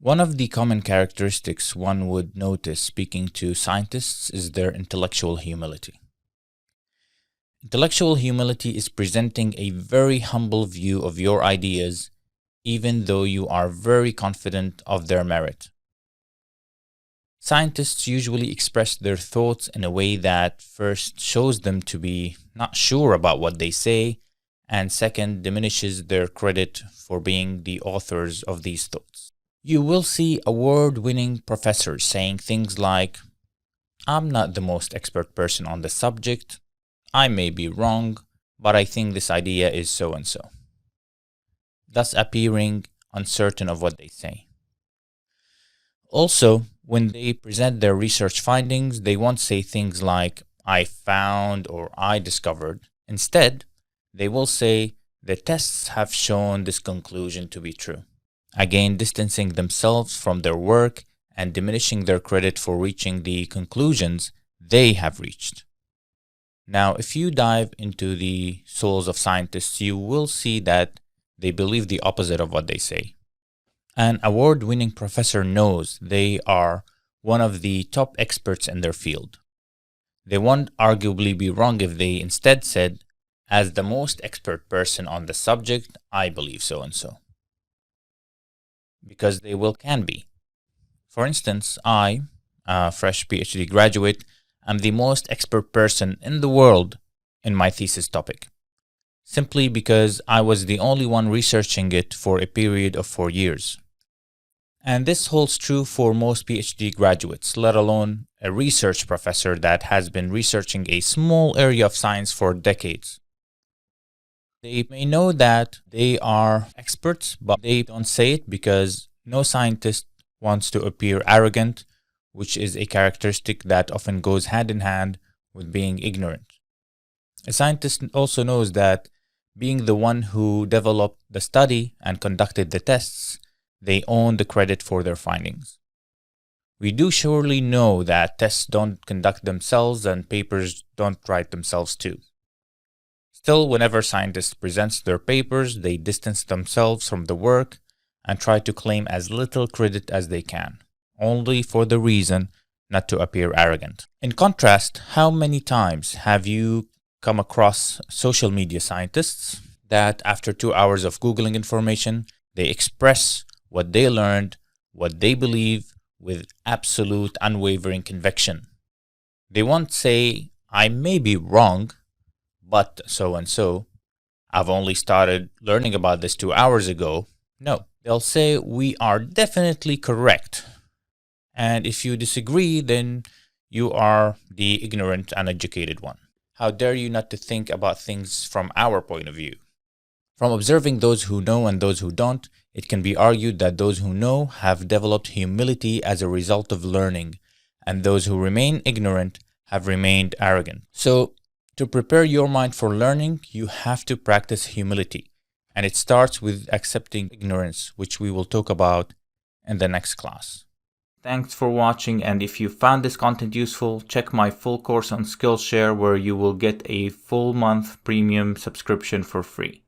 One of the common characteristics one would notice speaking to scientists is their intellectual humility. Intellectual humility is presenting a very humble view of your ideas, even though you are very confident of their merit. Scientists usually express their thoughts in a way that first shows them to be not sure about what they say, and second diminishes their credit for being the authors of these thoughts. You will see award-winning professors saying things like, "I'm not the most expert person on the subject. I may be wrong, but I think this idea is so and so," thus appearing uncertain of what they say. Also, when they present their research findings, they won't say things like, "I found" or "I discovered." Instead, they will say, "The tests have shown this conclusion to be true," again distancing themselves from their work and diminishing their credit for reaching the conclusions they have reached. Now, if you dive into the souls of scientists, you will see that they believe the opposite of what they say. An award-winning professor knows they are one of the top experts in their field. They won't arguably be wrong if they instead said, "As the most expert person on the subject, I believe so and so," because they can be. For instance, I, a fresh PhD graduate, am the most expert person in the world in my thesis topic, simply because I was the only one researching it for a period of 4 years. And this holds true for most PhD graduates, let alone a research professor that has been researching a small area of science for decades. They may know that they are experts, but they don't say it because no scientist wants to appear arrogant, which is a characteristic that often goes hand in hand with being ignorant. A scientist also knows that being the one who developed the study and conducted the tests, they own the credit for their findings. We do surely know that tests don't conduct themselves and papers don't write themselves too. Still, whenever scientists present their papers, they distance themselves from the work and try to claim as little credit as they can, only for the reason not to appear arrogant. In contrast, how many times have you come across social media scientists that after 2 hours of Googling information, they express what they learned, what they believe, with absolute unwavering conviction? They won't say, "I may be wrong, but so and so. I've only started learning about this 2 hours ago." No, they'll say, "We are definitely correct. And if you disagree, then you are the ignorant, uneducated one. How dare you not to think about things from our point of view?" From observing those who know and those who don't, it can be argued that those who know have developed humility as a result of learning, and those who remain ignorant have remained arrogant. So, to prepare your mind for learning, you have to practice humility, and it starts with accepting ignorance, which we will talk about in the next class. Thanks for watching, and if you found this content useful, check my full course on Skillshare where you will get a full month premium subscription for free.